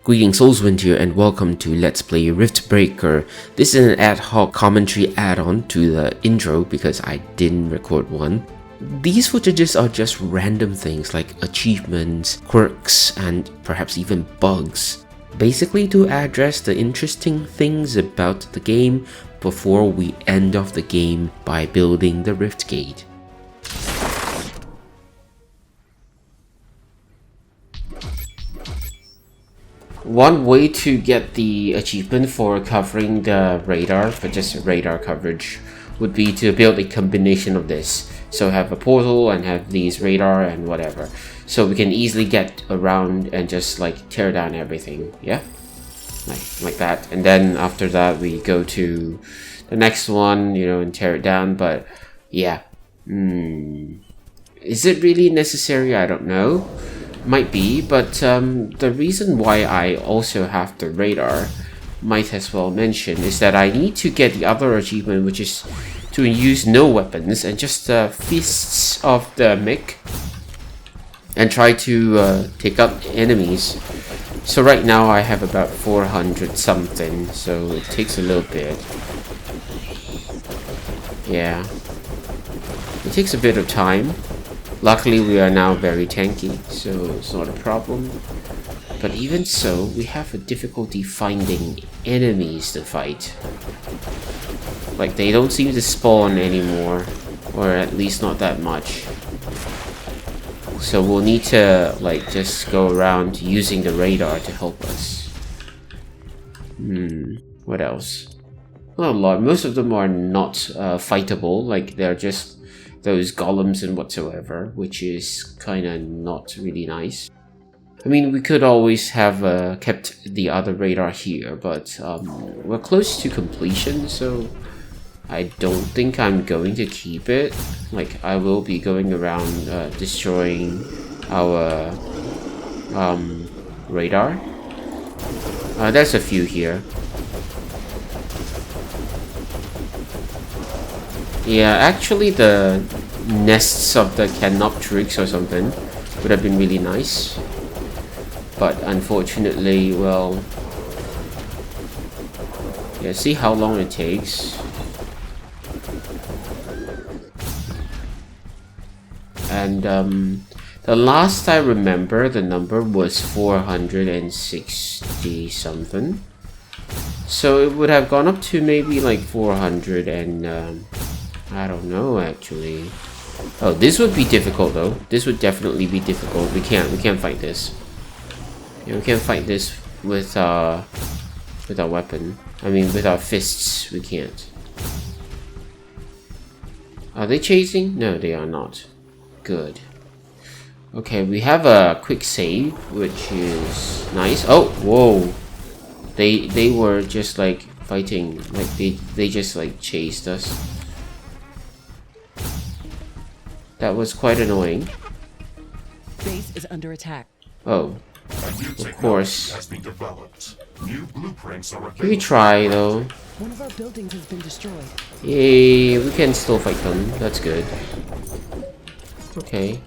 Greetings Soulswind here and welcome to Let's Play Riftbreaker. This is an ad hoc commentary add-on to the intro because I didn't record one. These footages are just random things like achievements, quirks, and perhaps even bugs. Basically to address the interesting things about the game before we end off the game by building the Rift Gate. One way to get the achievement for covering the radar, for just radar coverage, would be to build a combination of this. So have a portal and have these radar and whatever. So we can easily get around and just like tear down everything, yeah? Like that. And then after that we go to the next one, you know, and tear it down, but yeah. Is it really necessary? I don't know. Might be, but the reason why I also have the radar, might as well mention, is that I need to get the other achievement, which is to use no weapons and just fists of the mech and try to take out enemies. So right now I have about 400 something, so it takes a little bit. Yeah, it takes a bit of time. Luckily we are now very tanky, so it's not a problem. But even so, we have a difficulty finding enemies to fight. Like, they don't seem to spawn anymore, or at least not that much. So we'll need to, like, just go around using the radar to help us. What else? Not a lot. Most of them are not fightable, like they're just those golems and whatsoever, which is kinda not really nice. I mean, we could always have kept the other radar here, but we're close to completion, so I don't think I'm going to keep it. Like, I will be going around destroying our radar. There's a few here. Yeah, actually the nests of the Quirks or something would have been really nice. But unfortunately, well... yeah, see how long it takes. And the last I remember, the number was 460 something. So it would have gone up to maybe like 400 and... I don't know actually. Oh, this would be difficult though. This would definitely be difficult. We can't fight this. Yeah, we can't fight this with our weapon. I mean, with our fists, we can't. Are they chasing? No, they are not. Good. Okay, we have a quick save, which is nice. Oh, whoa! They were just like fighting, like they just like chased us. That was quite annoying. Base is under attack. Oh, of course. Can we try though? One of our buildings has been destroyed. Yay, we can still fight them. That's good. Okay.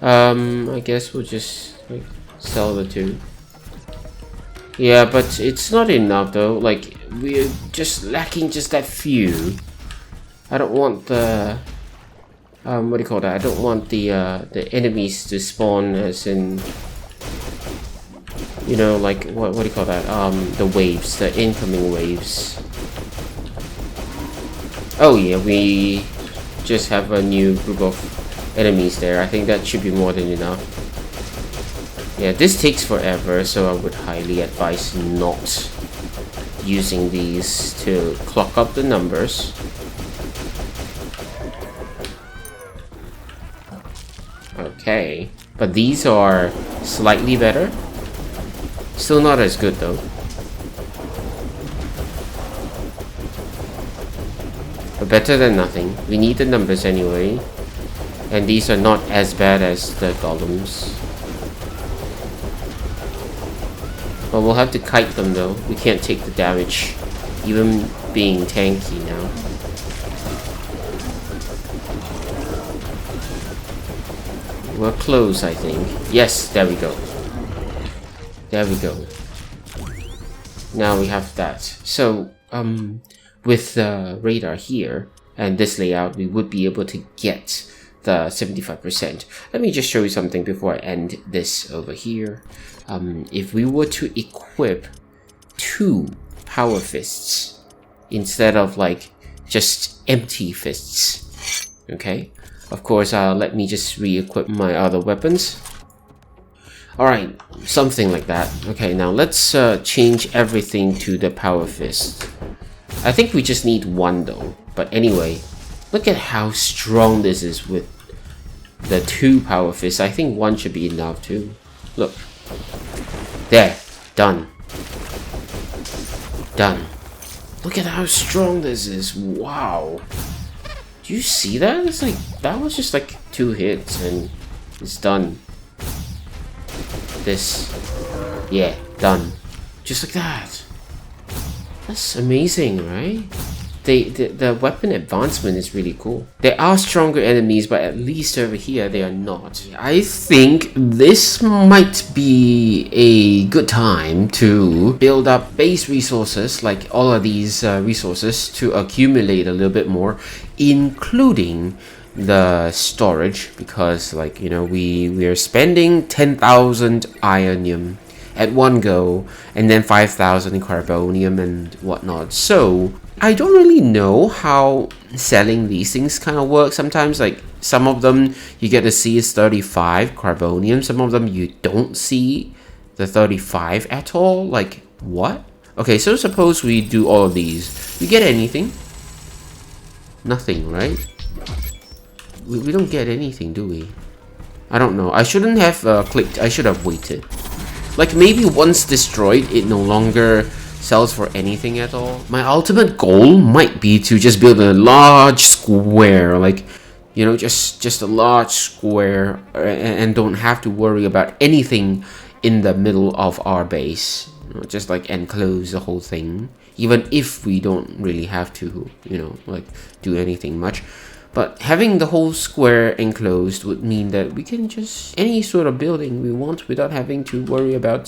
I guess we'll just like sell the two. Yeah, but it's not enough though. Like, we're just lacking just that few. I don't want the what do you call that? I don't want the enemies to spawn as in, you know, like what do you call that? The waves, the incoming waves. Oh yeah, we just have a new group of enemies there. I think that should be more than enough. Yeah, this takes forever, so I would highly advise not using these to clock up the numbers. Okay, but these are slightly better. Still not as good though. But better than nothing. We need the numbers anyway. And these are not as bad as the golems. But we'll have to kite them though. We can't take the damage, even being tanky now. We're close, I think. Yes, there we go. There we go. Now we have that. So, with the radar here and this layout, we would be able to get the 75%. Let me just show you something before I end this over here. If we were to equip 2 power fists instead of like just empty fists, okay? Of course, let me just re-equip my other weapons. Alright, something like that. Okay, now let's change everything to the power fist. I think we just need 1 though. But anyway, look at how strong this is with the 2 power fists. I think 1 should be enough too. Look. There. Done. Done. Look at how strong this is. Wow. Do you see that? It's like, that was just like 2 hits and it's done. This. Yeah, done. Just like that. That's amazing, right? The weapon advancement is really cool. There are stronger enemies, but at least over here they are not. I think this might be a good time to build up base resources, like all of these resources, to accumulate a little bit more, including the storage, because like, you know, we are spending 10,000 ironium at one go, and then 5,000 carbonium and whatnot. So I don't really know how selling these things kind of work. Sometimes, like, some of them you get to see is 35 carbonium, some of them you don't see the 35 at all. Like, what? Okay, so suppose we do all of these. We get anything? Nothing, right? We don't get anything, do we? I don't know. I shouldn't have clicked. I should have waited. Like, maybe once destroyed, it no longer sells for anything at all. My ultimate goal might be to just build a large square, like, you know, just a large square, and don't have to worry about anything in the middle of our base. You know, just like enclose the whole thing, even if we don't really have to, you know, like do anything much. But having the whole square enclosed would mean that we can just any sort of building we want without having to worry about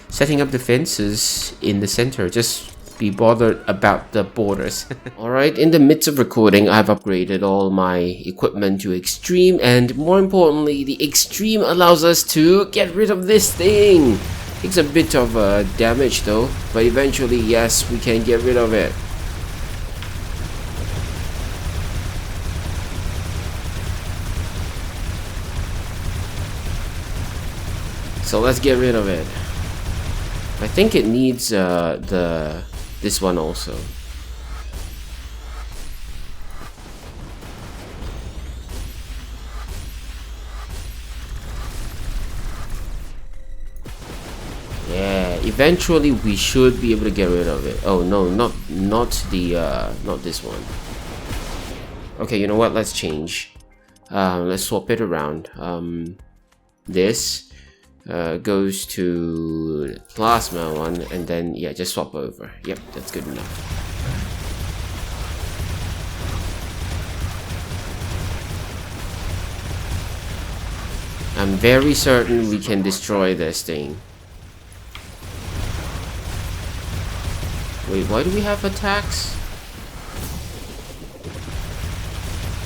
setting up defenses in the center. Just be bothered about the borders. Alright, in the midst of recording, I've upgraded all my equipment to extreme, and more importantly, the extreme allows us to get rid of this thing. Takes a bit of damage though, but eventually, yes, we can get rid of it. So let's get rid of it. I think it needs this one also. Yeah, eventually we should be able to get rid of it. Oh no, not this one. Okay, you know what? Let's change. Let's swap it around. This goes to plasma one, and then yeah, just swap over. Yep, that's good enough. I'm very certain we can destroy this thing. Wait, why do we have attacks?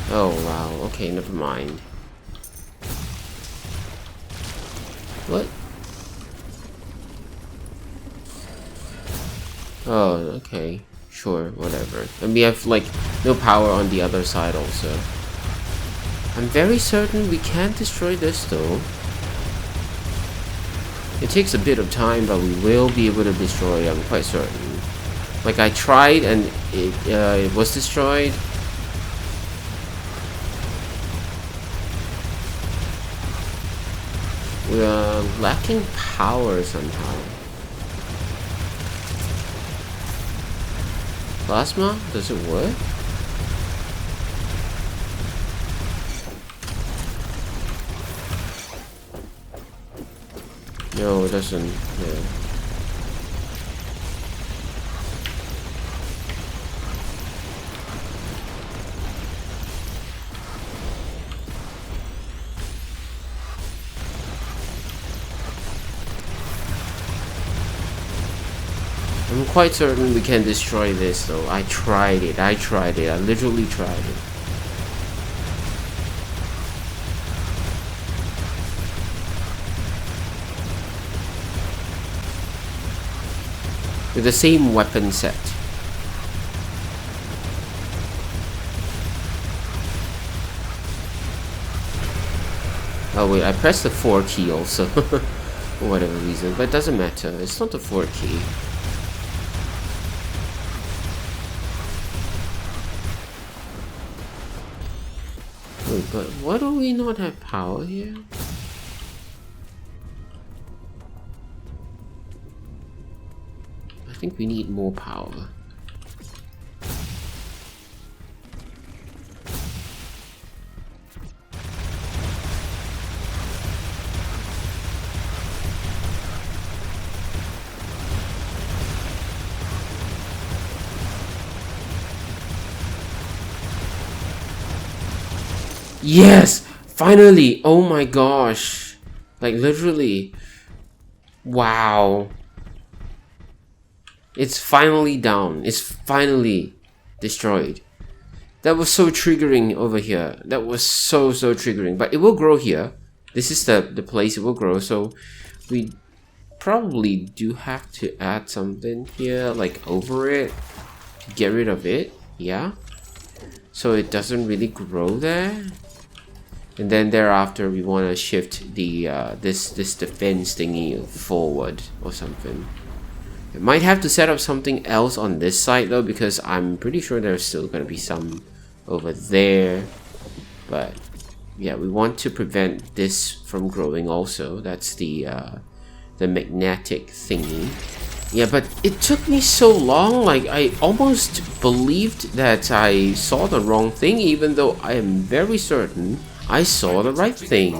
Oh wow, okay, never mind. What? Oh, okay. Sure, whatever. And we have, like, no power on the other side also. I'm very certain we can't destroy this, though. It takes a bit of time, but we will be able to destroy it, I'm quite certain. Like, I tried, and it was destroyed. We are lacking power somehow. Plasma? Does it work? No, it doesn't. Yeah. I'm quite certain we can destroy this though. I tried it. I literally tried it. With the same weapon set. Oh wait, I pressed the 4 key also. For whatever reason, but it doesn't matter. It's not the 4 key. Wait, but why do we not have power here? I think we need more power. Yes! Finally! Oh my gosh! Like literally. Wow. It's finally down. It's finally destroyed. That was so triggering over here. That was so triggering. But it will grow here. This is the place it will grow. So we probably do have to add something here, like over it, to get rid of it. Yeah. So it doesn't really grow there. And then thereafter, we want to shift the this defense thingy forward or something. I might have to set up something else on this side though, because I'm pretty sure there's still gonna be some over there. But yeah, we want to prevent this from growing also. That's the magnetic thingy. Yeah, but it took me so long. Like I almost believed that I saw the wrong thing, even though I am very certain I saw the right thing.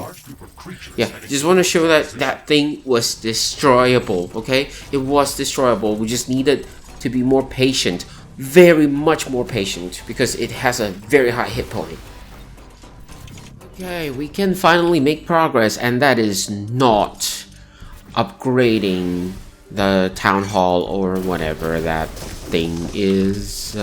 Yeah, just want to show that that thing was destroyable, okay? It was destroyable. We just needed to be more patient. Very much more patient, because it has a very high hit point. Okay, we can finally make progress, and that is not upgrading the town hall or whatever that thing is.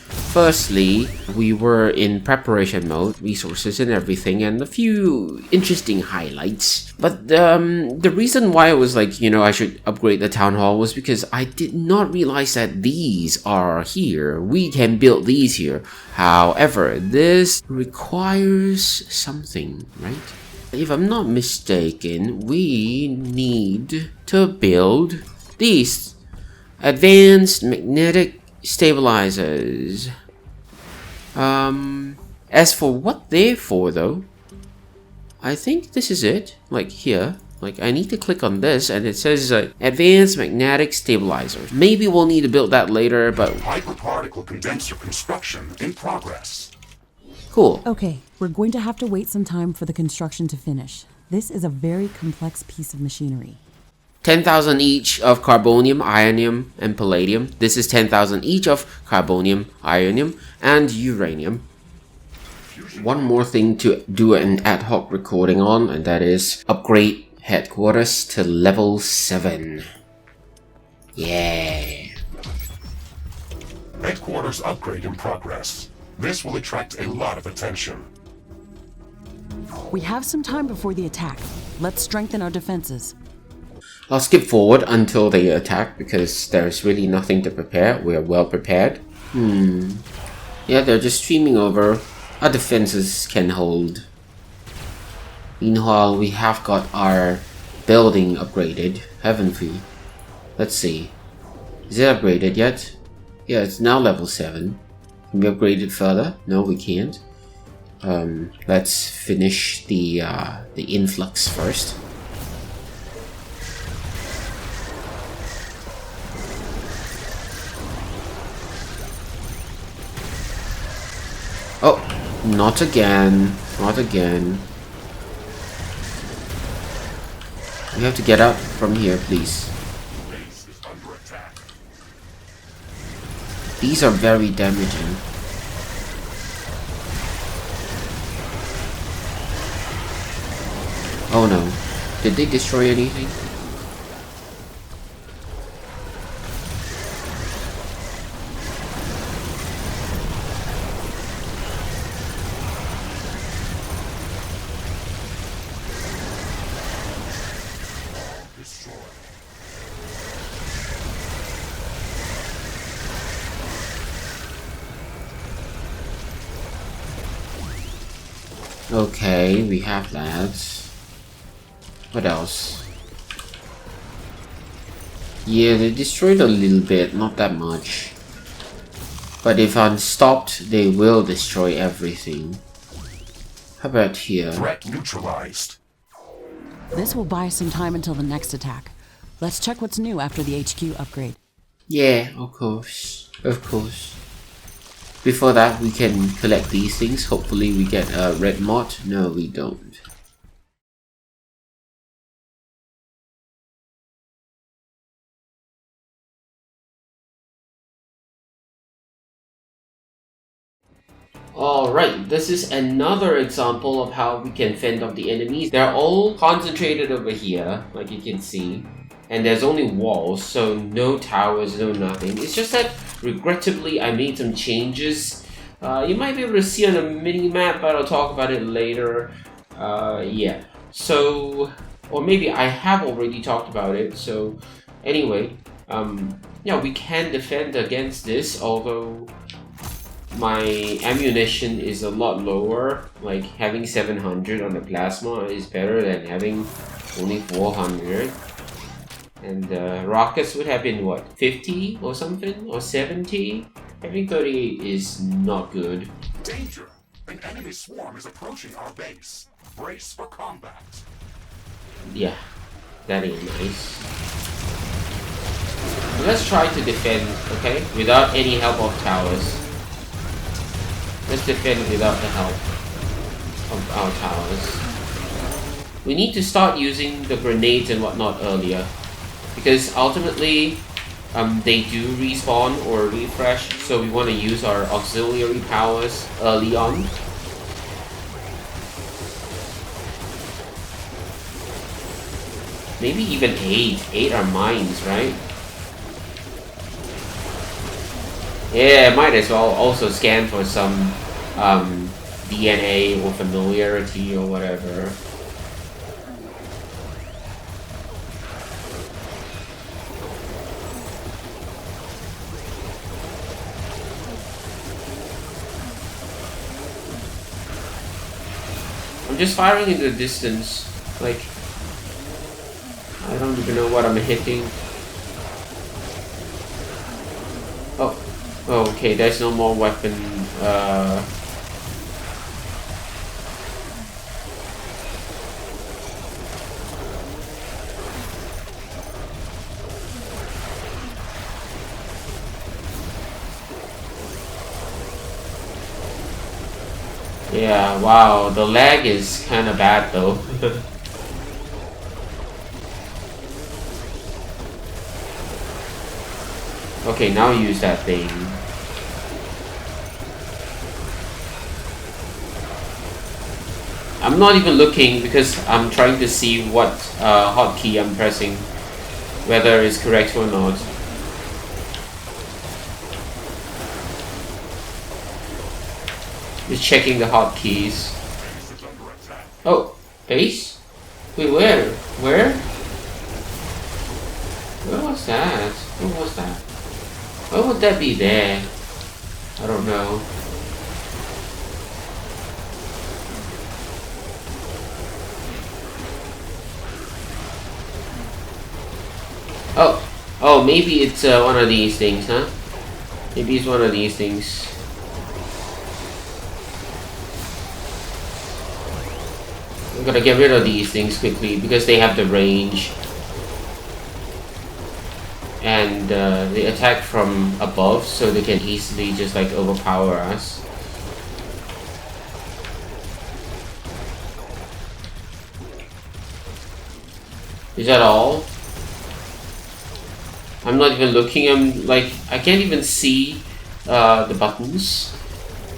Firstly, we were in preparation mode, resources and everything, and a few interesting highlights. But the reason why I was like, you know, I should upgrade the town hall was because I did not realize that these are here. We can build these here. However, this requires something, right? If I'm not mistaken, we need to build these advanced magnetic stabilizers. As for what they're for though, I think this is it. Like here, like I need to click on this and it says advanced magnetic stabilizers. Maybe we'll need to build that later, but hyperparticle condenser construction in progress. Cool. Okay, we're going to have to wait some time for the construction to finish. This is a very complex piece of machinery. 10,000 each of carbonium, ironium, and palladium. This is 10,000 each of carbonium, ironium, and uranium. One more thing to do an ad hoc recording on, and that is upgrade headquarters to level 7. Yeah. Headquarters upgrade in progress. This will attract a lot of attention. We have some time before the attack. Let's strengthen our defenses. I'll skip forward until they attack because there's really nothing to prepare. We are well prepared. Yeah, they're just streaming over. Our defenses can hold. Meanwhile, we have got our building upgraded, haven't we? Let's see. Is it upgraded yet? Yeah, it's now level 7. Can we upgrade it further? No, we can't. Let's finish the influx first. Oh, not again. Not again. We have to get out from here, please. These are very damaging. Oh no. Did they destroy anything? Okay, we have that. What else? Yeah, they destroyed a little bit, not that much. But if unstopped, they will destroy everything. How about here? Threat neutralized. This will buy us some time until the next attack. Let's check what's new after the HQ upgrade. Yeah, of course. Of course. Before that, we can collect these things. Hopefully we get a red mod. No, we don't. Alright, this is another example of how we can fend off the enemies. They're all concentrated over here, like you can see. And there's only walls, so no towers, no nothing. It's just that, regrettably, I made some changes. You might be able to see on a mini-map, but I'll talk about it later. Yeah. So, or maybe I have already talked about it, so anyway. Yeah, we can defend against this, although my ammunition is a lot lower. Like, having 700 on the plasma is better than having only 400. And rockets would have been what, 50 or something? Or 70? Having 38 is not good. Danger! An enemy swarm is approaching our base. Brace for combat. Yeah, that ain't nice. Let's try to defend, okay? Without any help of towers. Let's defend without the help of our towers. We need to start using the grenades and whatnot earlier. Because ultimately, they do respawn or refresh, so we want to use our auxiliary powers early on. Maybe even 8. 8 are mines, right? Yeah, might as well also scan for some DNA or familiarity or whatever. I'm just firing in the distance, like, I don't even know what I'm hitting. Oh, okay, there's no more weapon, Yeah, wow, the lag is kinda bad though. Okay, now use that thing. I'm not even looking because I'm trying to see what hotkey I'm pressing, whether it's correct or not. Just checking the hotkeys. Oh, base? Wait, where? Where? Where was that? Where was that? Why would that be there? I don't know. Oh, maybe it's one of these things, huh? Maybe it's one of these things. I'm gonna get rid of these things quickly because they have the range. And they attack from above, so they can easily just like overpower us. Is that all? I'm not even looking. I'm like, I can't even see the buttons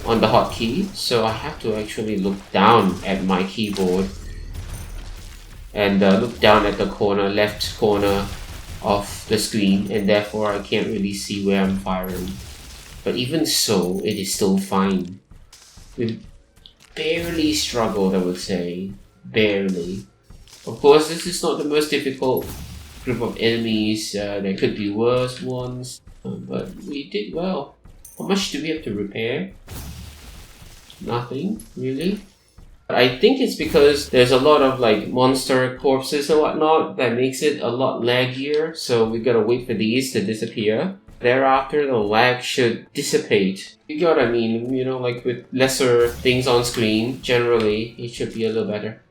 on the hotkey, so I have to actually look down at my keyboard and look down at the corner, left corner of the screen, and therefore I can't really see where I'm firing. But even so, it is still fine. We barely struggled, I would say. Barely. Of course, this is not the most difficult group of enemies. There could be worse ones, but we did well. How much do we have to repair? Nothing, really. I think it's because there's a lot of like monster corpses and whatnot that makes it a lot laggier, so we gotta wait for these to disappear. Thereafter, the lag should dissipate. You get what I mean? You know, like with lesser things on screen, generally, it should be a little better.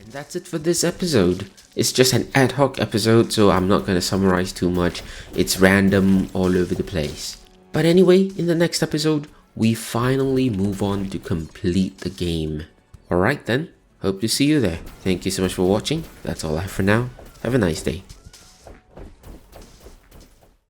And that's it for this episode. It's just an ad hoc episode, so I'm not gonna summarize too much. It's random all over the place. But anyway, in the next episode, we finally move on to complete the game. Alright then, hope to see you there. Thank you so much for watching. That's all I have for now. Have a nice day.